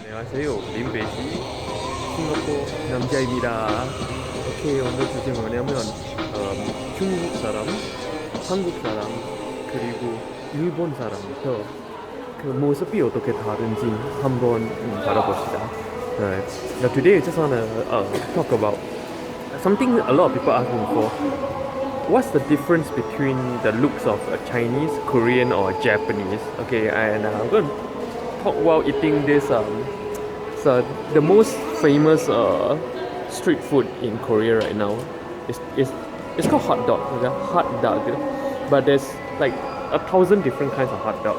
안녕하세요. 림베시 싱가포르 남자입니다. 오케이, 오늘 주제 뭐냐면 중국 사람, 한국 사람, 그리고 일본 사람부터 그 모습이 어떻게 다른지 한번 바라봅시다. Now today I just wanna talk about something a lot of people ask me for. What's the difference between the looks of a Chinese, Korean, or Japanese? Okay, and I'm going to talk while eating this. The most famous street food in Korea right now it's called hot dog. Okay? Hot dog, but there's like 1,000 different kinds of hot dogs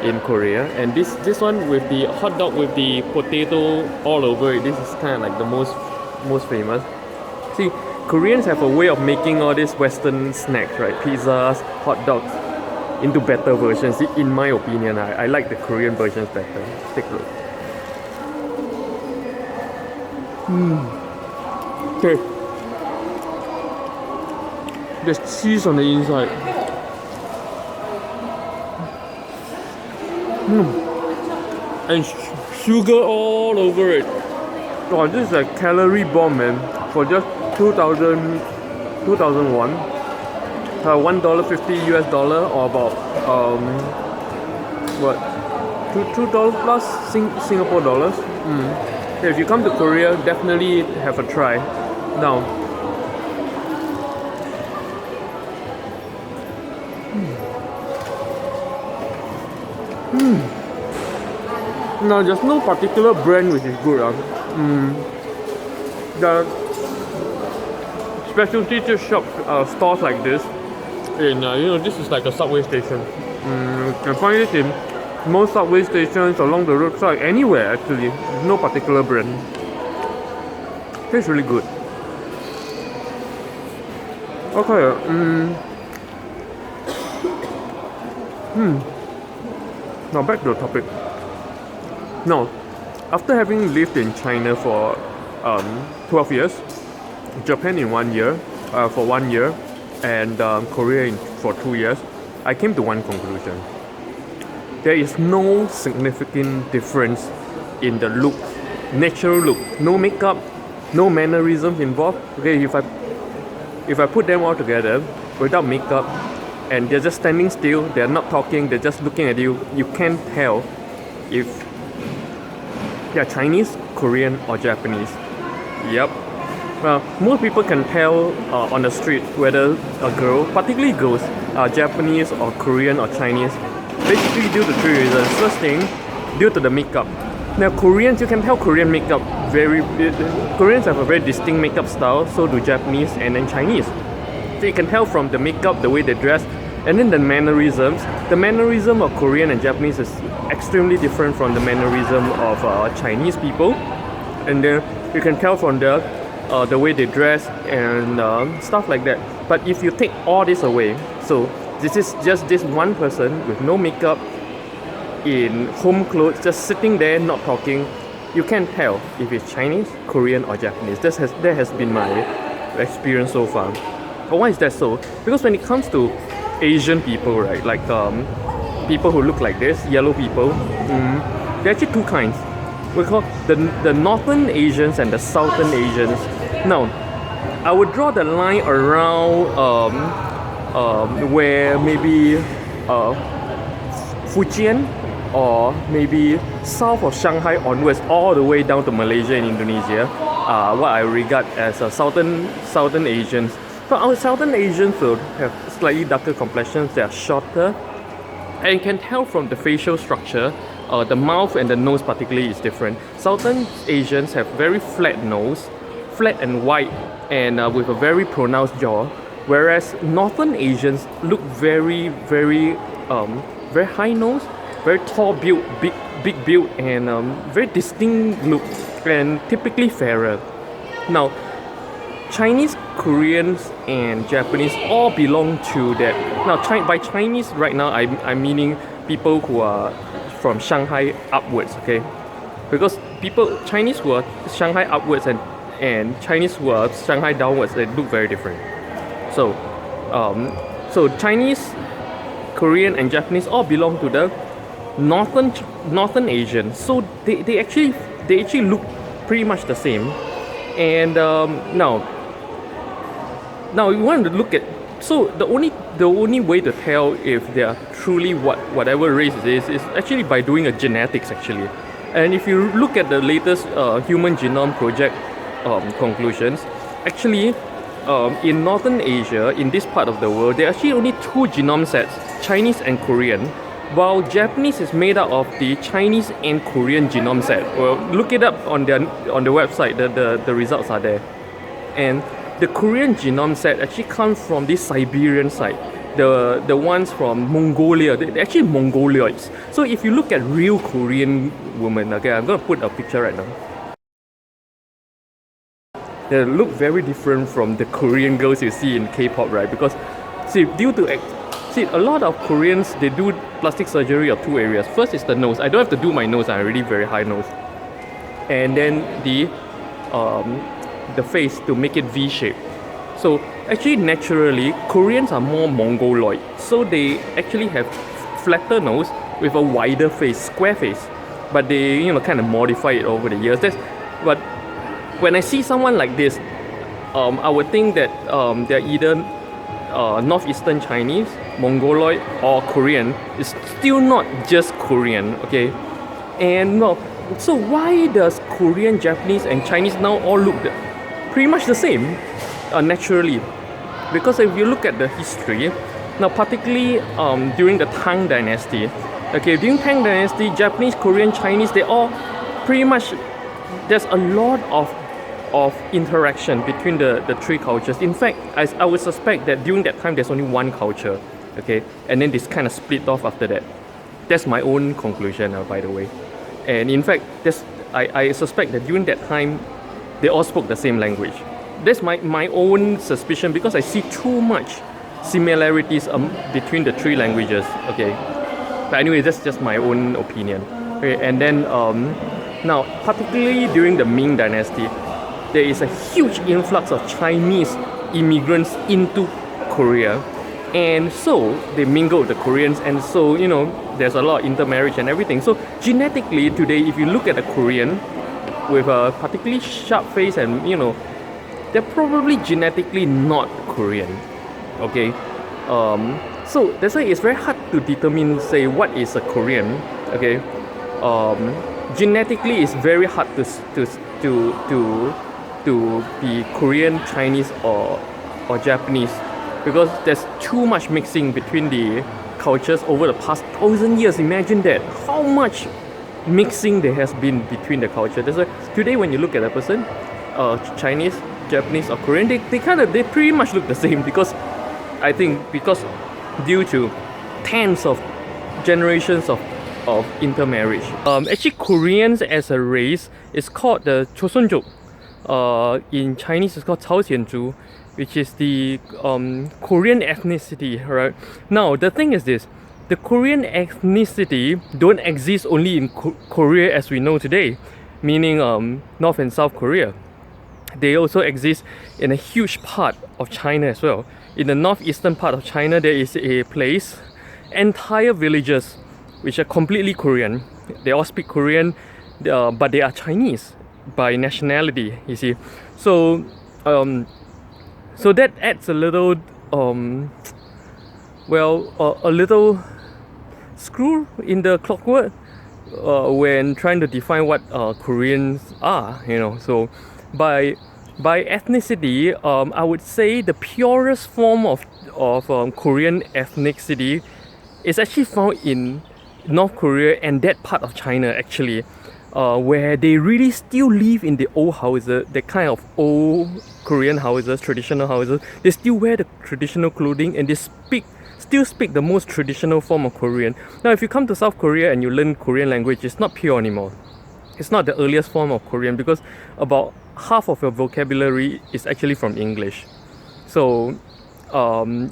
in Korea, and this one with the hot dog with the potato all over it. This is kind of like the most famous. See, Koreans have a way of making all these Western snacks, right? Pizzas, hot dogs, into better versions. In my opinion, I like the Korean versions better. Take a look. Okay. There's cheese on the inside. And sugar all over it. Oh, this is a calorie bomb, man. For just 2001, $1.50 US or about what, $2 plus Singapore dollars. If you come to Korea, definitely have a try. Now, now there's no particular brand which is good. The specialty shop stores like this, and this is like a subway station. You can find it in most subway stations along the roadside, anywhere actually. There's no particular brand. Tastes really good. Okay. Now back to the topic. Now, after having lived in China for 12 years, Japan in 1 year, for 1 year, and Korea for 2 years, I came to one conclusion. There is no significant difference in the look, natural look. No makeup, no mannerisms involved. Okay, if I put them all together without makeup, and they're just standing still, they're not talking, they're just looking at you, you can't tell if they're Chinese, Korean, or Japanese. Yep. Well, most people can tell on the street whether a girl, particularly girls, are Japanese or Korean or Chinese. Basically due to three reasons. First thing, due to the makeup. Now Koreans, you can tell Korean makeup Koreans have a very distinct makeup style, so do Japanese and then Chinese. So you can tell from the makeup, the way they dress, and then the mannerisms. The mannerism of Korean and Japanese is extremely different from the mannerism of Chinese people. And then you can tell from the way they dress and stuff like that. But if you take all this away, so this is just this one person with no makeup, in home clothes, just sitting there not talking, you can't tell if it's Chinese, Korean, or Japanese. That has been my experience so far. But why is that so? Because when it comes to Asian people, right, like people who look like this, yellow people, there are actually two kinds. We call the Northern Asians and the Southern Asians. Now, I would draw the line around where maybe Fujian, or maybe south of Shanghai onwards, all the way down to Malaysia and Indonesia, what I regard as Southern Asians. So our Southern Asians will have slightly darker complexions, they are shorter, and you can tell from the facial structure, the mouth and the nose particularly is different. Southern Asians have very flat nose, flat and wide, and with a very pronounced jaw, whereas Northern Asians look very high nose, very tall build, big build, and very distinct look, and typically fairer. Now, Chinese, Koreans, and Japanese all belong to that. Now, by Chinese right now, I'm meaning people who are from Shanghai upwards, okay? Because Chinese who are Shanghai upwards and Chinese who are Shanghai downwards, they look very different. So Chinese, Korean, and Japanese all belong to the Northern Asian. So they actually look pretty much the same. And now you want to look at, so the only way to tell if they are truly whatever race it is actually by doing a genetics actually. And if you look at the latest Human Genome Project conclusions, actually in Northern Asia, in this part of the world, there are actually only two genome sets, Chinese and Korean, while Japanese is made up of the Chinese and Korean genome set. Well, look it up on the website, the results are there. And the Korean genome set actually comes from this Siberian side, the ones from Mongolia. They're actually Mongoloids. So if you look at real Korean women, okay, I'm gonna put a picture right now. They look very different from the Korean girls you see in K-pop, right? Because see, a lot of Koreans, they do plastic surgery of two areas. First is the nose. I don't have to do my nose. I already very high nose. And then the face to make it V-shaped. So actually naturally Koreans are more Mongoloid, so they actually have flatter nose with a wider face, square face, but they kind of modify it over the years. But when I see someone like this, I would think that they're either northeastern Chinese, Mongoloid, or Korean. It's still not just Korean, okay? And no, so why does Korean, Japanese, and Chinese now all look pretty much the same naturally? Because if you look at the history, now particularly during the Tang Dynasty, okay, during Tang Dynasty, Japanese, Korean, Chinese, they all pretty much, there's a lot of interaction between the three cultures. In fact, I would suspect that during that time there's only one culture, okay, and then this kind of split off after that. That's my own conclusion, by the way. And in fact, I suspect that during that time they all spoke the same language. That's my own suspicion, because I see too much similarities between the three languages, okay. But anyway, that's just my own opinion. Okay, and then now particularly during the Ming Dynasty, there is a huge influx of Chinese immigrants into Korea, and so they mingle with the Koreans, and so there's a lot of intermarriage and everything. So genetically today, if you look at a Korean with a particularly sharp face, and they're probably genetically not Korean, okay. So that's why it's very hard to determine, say, what is a Korean, okay. Genetically it's very hard to be Korean, Chinese, or Japanese, because there's too much mixing between the cultures over the past 1,000 years. Imagine that, how much mixing there has been between the culture. That's why today when you look at a person, Chinese, Japanese, or Korean, they pretty much look the same, because I think because due to tens of generations of intermarriage. Actually, Koreans as a race is called the Chosunjuk. In Chinese it's called Chaoxianzhu, which is the Korean ethnicity, right? Now the thing is this, the Korean ethnicity don't exist only in Korea as we know today, meaning North and South Korea. They also exist in a huge part of China as well. In the northeastern part of China, there is a place, entire villages which are completely Korean. They all speak Korean, but they are Chinese by nationality, you see. So so that adds a little a little screw in the clockwork when trying to define what Koreans are, So by ethnicity, I would say the purest form of Korean ethnicity is actually found in North Korea and that part of China actually, where they really still live in the old houses, the kind of old Korean houses, traditional houses. They still wear the traditional clothing, and they still speak the most traditional form of Korean. Now if you come to South Korea and you learn Korean language, it's not pure anymore. It's not the earliest form of Korean, because about half of your vocabulary is actually from English. So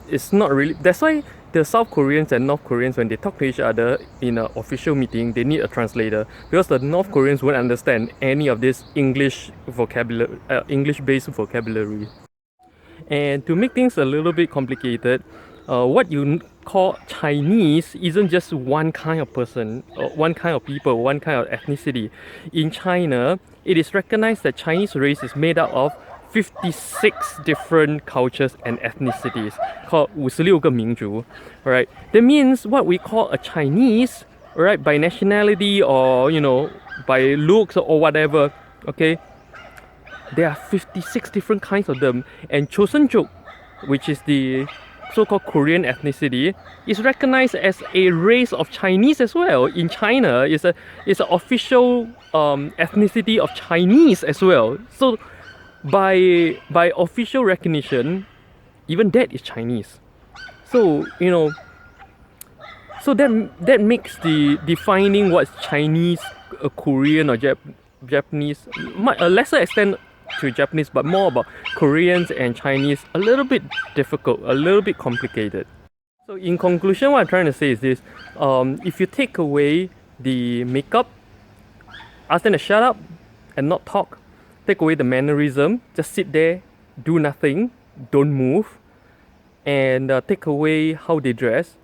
it's not really, that's why the South Koreans and North Koreans, when they talk to each other in an official meeting, they need a translator, because the North Koreans won't understand any of this English vocabulary, English-based vocabulary. And to make things a little bit complicated, what you call Chinese isn't just one kind of person, or one kind of people, one kind of ethnicity. In China, it is recognized that Chinese race is made up of 56 different cultures and ethnicities, called 56个民族. Right? That means what we call a Chinese, right, by nationality or by looks or whatever, okay, there are 56 different kinds of them. And Chosenjuk, which is the so-called Korean ethnicity, is recognized as a race of Chinese as well. In China, it's an official ethnicity of Chinese as well. So by official recognition, even that is Chinese. So so that makes the defining what's Chinese, Korean or Japanese, a lesser extent to Japanese, but more about Koreans and Chinese, a little bit difficult, a little bit complicated. So in conclusion, what I'm trying to say is this: if you take away the makeup, ask them to shut up and not talk. Take away the mannerism, just sit there, do nothing, don't move, and take away how they dress.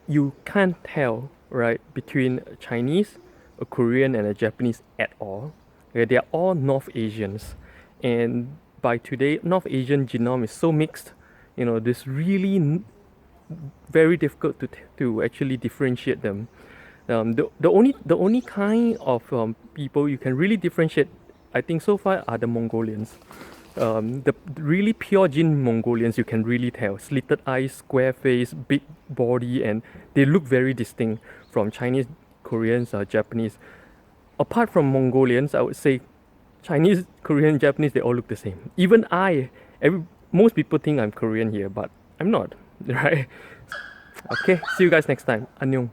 You can't tell, right, between a Chinese, a Korean, and a Japanese at all. Okay, they are all North Asians, and by today, North Asian genome is so mixed. This really very difficult to actually differentiate them. The only kind of people you can really differentiate, I think so far, are the Mongolians. The really pure gene Mongolians, you can really tell. Slitted eyes, square face, big body, and they look very distinct from Chinese, Koreans, or Japanese. Apart from Mongolians, I would say Chinese, Korean, Japanese, they all look the same. Even most people think I'm Korean here, but I'm not, right? Okay, see you guys next time. Annyeong.